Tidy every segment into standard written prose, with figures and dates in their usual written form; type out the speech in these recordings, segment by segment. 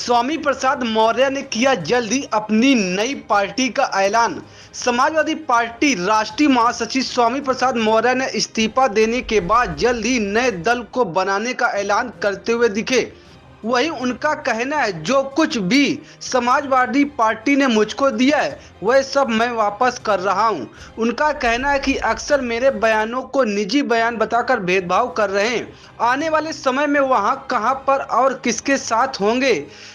स्वामी प्रसाद मौर्य ने किया जल्द ही अपनी नई पार्टी का ऐलान। समाजवादी पार्टी राष्ट्रीय महासचिव स्वामी प्रसाद मौर्य ने इस्तीफा देने के बाद जल्द ही नए दल को बनाने का ऐलान करते हुए दिखे। वहीं उनका कहना है, जो कुछ भी समाजवादी पार्टी ने मुझको दिया है वह सब मैं वापस कर रहा हूं। उनका कहना है कि अक्सर मेरे बयानों को निजी बयान बताकर भेदभाव कर रहे हैं। आने वाले समय में वहां कहां पर और किसके साथ होंगे।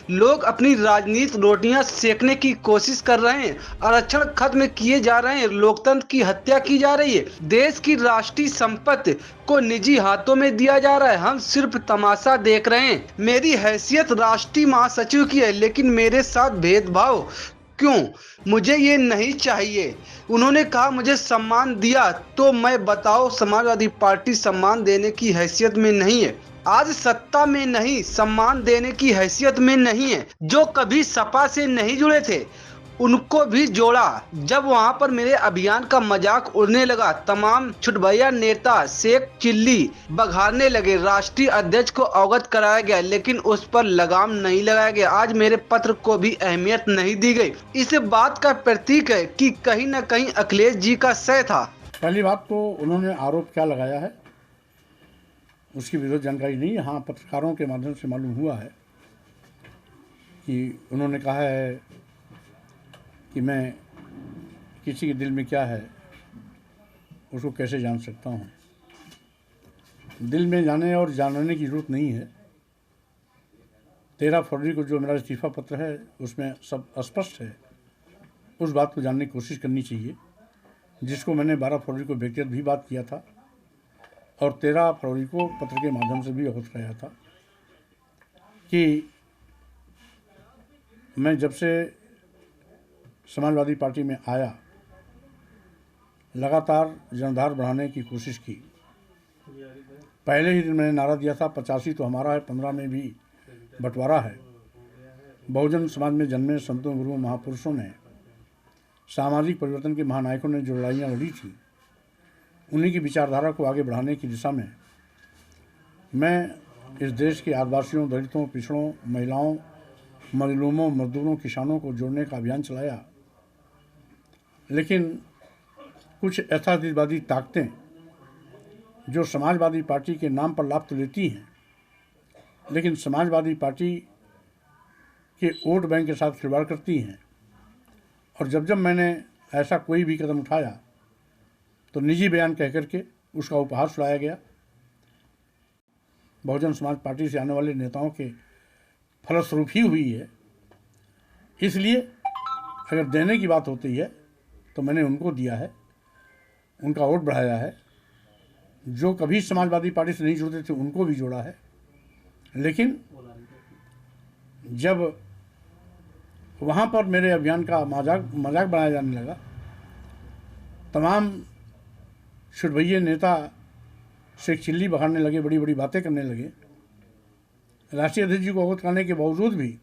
लोग अपनी राजनीतिक रोटियां सेकने की कोशिश कर रहे हैं। आरक्षण खत्म किए जा रहे हैं, लोकतंत्र की हत्या की जा रही है, देश की राष्ट्रीय संपत्ति को निजी हाथों में दिया जा रहा है। हम सिर्फ तमाशा देख रहे हैं। मेरी हैसियत राष्ट्रीय महासचिव की है, लेकिन मेरे साथ भेदभाव क्यों? मुझे ये नहीं चाहिए। उन्होंने कहा, मुझे सम्मान दिया तो मैं बताओ, समाजवादी पार्टी सम्मान देने की हैसियत में नहीं है। आज सत्ता में नहीं, सम्मान देने की हैसियत में नहीं है। जो कभी सपा से नहीं जुड़े थे उनको भी जोड़ा। जब वहां पर मेरे अभियान का मजाक उड़ने लगा, तमाम छुटभैया नेता शेख चिल्ली बघारने लगे। राष्ट्रीय अध्यक्ष को अवगत कराया गया, लेकिन उस पर लगाम नहीं लगाया गया। आज मेरे पत्र को भी अहमियत नहीं दी गई। इस बात का प्रतीक है कि कहीं न कहीं अखिलेश जी का सह था। पहली बात तो उन्होंने आरोप क्या लगाया है उसकी विरोध जानकारी नहीं है। हाँ, पत्रकारों के माध्यम से मालूम हुआ है कि उन्होंने कहा है कि मैं किसी के दिल में क्या है उसको कैसे जान सकता हूँ। दिल में जाने और जानने की ज़रूरत नहीं है। 13 फरवरी को जो मेरा इस्तीफा पत्र है उसमें सब स्पष्ट है। उस बात को जानने की कोशिश करनी चाहिए, जिसको मैंने 12 फरवरी को व्यक्तिगत भी बात किया था और 13 फरवरी को पत्र के माध्यम से भी अवगत कराया था कि मैं जब से समाजवादी पार्टी में आया लगातार जनधार बढ़ाने की कोशिश की। पहले ही दिन मैंने नारा दिया था 85 तो हमारा है, 15 में भी बंटवारा है। बहुजन समाज में जन्मे संतों, गुरुओं, महापुरुषों ने, सामाजिक परिवर्तन के महानायकों ने जो लड़ाइयाँ लड़ी थी, उन्हीं की विचारधारा को आगे बढ़ाने की दिशा में मैं इस देश के आदिवासियों, दलितों, पिछड़ों, महिलाओं, मजलूमों, मजदूरों, किसानों को जोड़ने का अभियान चलाया। लेकिन कुछ यथार्थवादी ताकतें जो समाजवादी पार्टी के नाम पर लाभ तो लेती हैं, लेकिन समाजवादी पार्टी के वोट बैंक के साथ खिलवाड़ करती हैं। और जब जब मैंने ऐसा कोई भी कदम उठाया तो निजी बयान कह करके उसका उपहास उड़ाया गया। बहुजन समाज पार्टी से आने वाले नेताओं के फलस्वरूप ही हुई है। इसलिए अगर देने की बात होती है तो मैंने उनको दिया है, उनका वोट बढ़ाया है। जो कभी समाजवादी पार्टी से नहीं जुड़ते थे उनको भी जोड़ा है। लेकिन जब वहाँ पर मेरे अभियान का मजाक बनाया जाने लगा, तमाम छुटभैये नेता शेख चिल्ली बघाड़ने लगे, बड़ी बड़ी बातें करने लगे। राष्ट्रीय अध्यक्ष जी को अवगत करने के बावजूद भी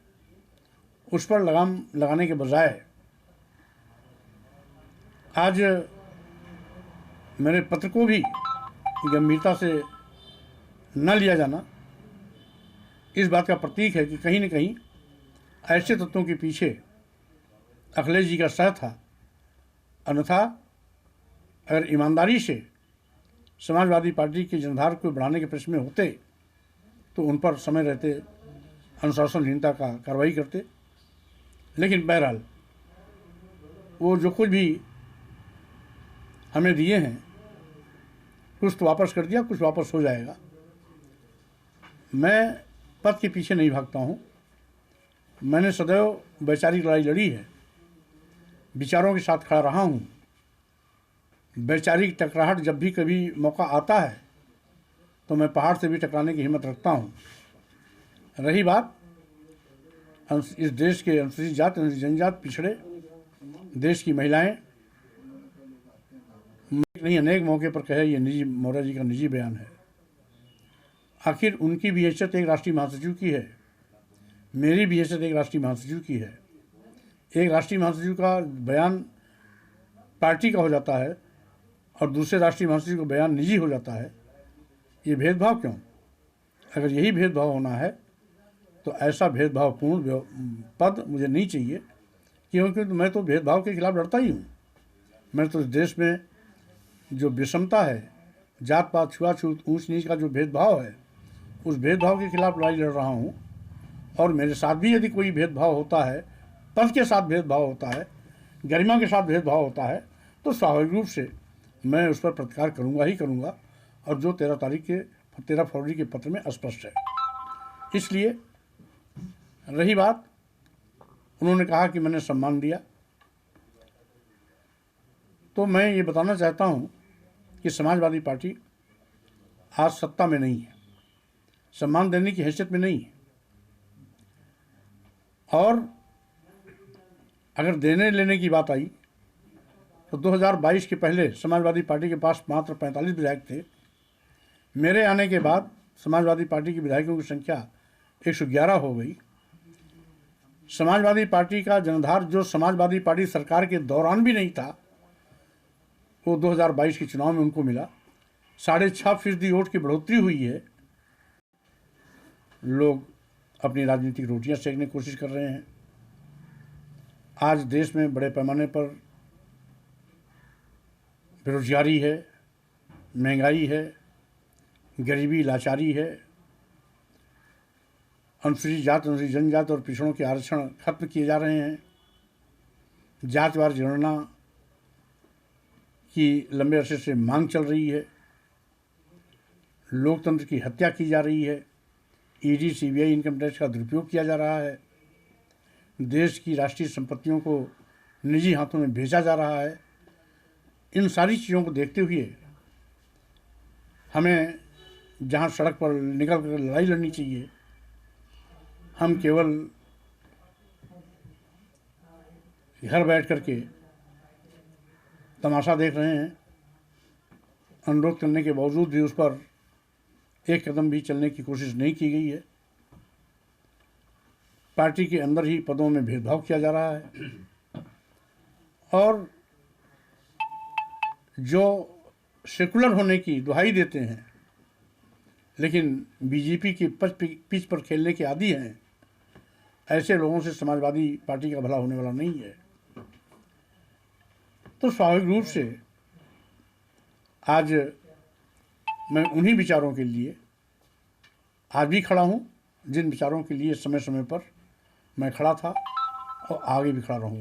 उस पर लगाम लगाने के बजाय आज मेरे पत्र को भी गंभीरता से न लिया जाना इस बात का प्रतीक है कि कहीं न कहीं ऐसे तत्वों के पीछे अखिलेश जी का सह था। अन्यथा अगर ईमानदारी से समाजवादी पार्टी की जनधार को बढ़ाने के प्रश्न में होते तो उन पर समय रहते अनुशासनहीनता का कार्रवाई करते। लेकिन बहरहाल वो जो कुछ भी हमें दिए हैं कुछ तो वापस कर दिया, कुछ वापस हो जाएगा। मैं पद के पीछे नहीं भागता हूँ। मैंने सदैव वैचारिक लड़ाई लड़ी है, विचारों के साथ खड़ा रहा हूँ। वैचारिक टकराहट जब भी कभी मौका आता है तो मैं पहाड़ से भी टकराने की हिम्मत रखता हूँ। रही बात इस देश के अनुसूचित जाति, अनुसूचित जनजाति, पिछड़े देश की महिलाएं, नहीं अनेक मौके पर कहे ये निजी मौर्य जी का निजी बयान है। आखिर उनकी भी हैसियत एक राष्ट्रीय महासचिव की है, मेरी भी हैसियत एक राष्ट्रीय महासचिव की है। एक राष्ट्रीय महासचिव का बयान पार्टी का हो जाता है और दूसरे राष्ट्रीय महासचिव का बयान निजी हो जाता है। ये भेदभाव क्यों? अगर यही भेदभाव होना है तो ऐसा भेदभावपूर्ण पद मुझे नहीं चाहिए, क्योंकि मैं तो भेदभाव के खिलाफ लड़ता ही हूँ। मैं तो इस देश में जो विषमता है, जात पात छुआछूत ऊंच नीच का जो भेदभाव है, उस भेदभाव के खिलाफ लड़ाई लड़ रहा हूँ। और मेरे साथ भी यदि कोई भेदभाव होता है, पद के साथ भेदभाव होता है, गरिमा के साथ भेदभाव होता है, तो स्वाभाविक रूप से मैं उस पर प्रतिकार करूँगा ही करूँगा, और जो 13 फरवरी के पत्र में स्पष्ट है। इसलिए रही बात, उन्होंने कहा कि मैंने सम्मान दिया, तो मैं ये बताना चाहता हूँ कि समाजवादी पार्टी आज सत्ता में नहीं है, सम्मान देने की हैसियत में नहीं है। और अगर देने लेने की बात आई तो 2022 के पहले समाजवादी पार्टी के पास मात्र 45 विधायक थे। मेरे आने के बाद समाजवादी पार्टी के विधायकों की संख्या 111 हो गई। समाजवादी पार्टी का जनाधार, जो समाजवादी पार्टी सरकार के दौरान भी नहीं था, वो 2022 के चुनाव में उनको मिला। 6.5% वोट की बढ़ोतरी हुई है। लोग अपनी राजनीतिक रोटियां सेकने की कोशिश कर रहे हैं। आज देश में बड़े पैमाने पर बेरोजगारी है, महंगाई है, गरीबी लाचारी है, अनुसूचित जात, अनुसूचित जनजाति और पिछड़ों के आरक्षण खत्म किए जा रहे हैं, जातिवार जनगणना की लंबे अरसे से मांग चल रही है, लोकतंत्र की हत्या की जा रही है, ईडी सीबीआई इनकम टैक्स का दुरुपयोग किया जा रहा है, देश की राष्ट्रीय संपत्तियों को निजी हाथों में भेजा जा रहा है। इन सारी चीज़ों को देखते हुए हमें जहाँ सड़क पर निकल कर लड़ाई लड़नी चाहिए, हम केवल घर बैठ करके तमाशा देख रहे हैं। अनुरोध करने के बावजूद भी उस पर एक कदम भी चलने की कोशिश नहीं की गई है। पार्टी के अंदर ही पदों में भेदभाव किया जा रहा है, और जो सेकुलर होने की दुहाई देते हैं लेकिन बीजेपी की पिच पर खेलने के आदी हैं, ऐसे लोगों से समाजवादी पार्टी का भला होने वाला नहीं है। तो स्वाभाविक रूप से आज मैं उन्हीं विचारों के लिए आज भी खड़ा हूँ, जिन विचारों के लिए समय समय पर मैं खड़ा था और आगे भी खड़ा रहूँगा।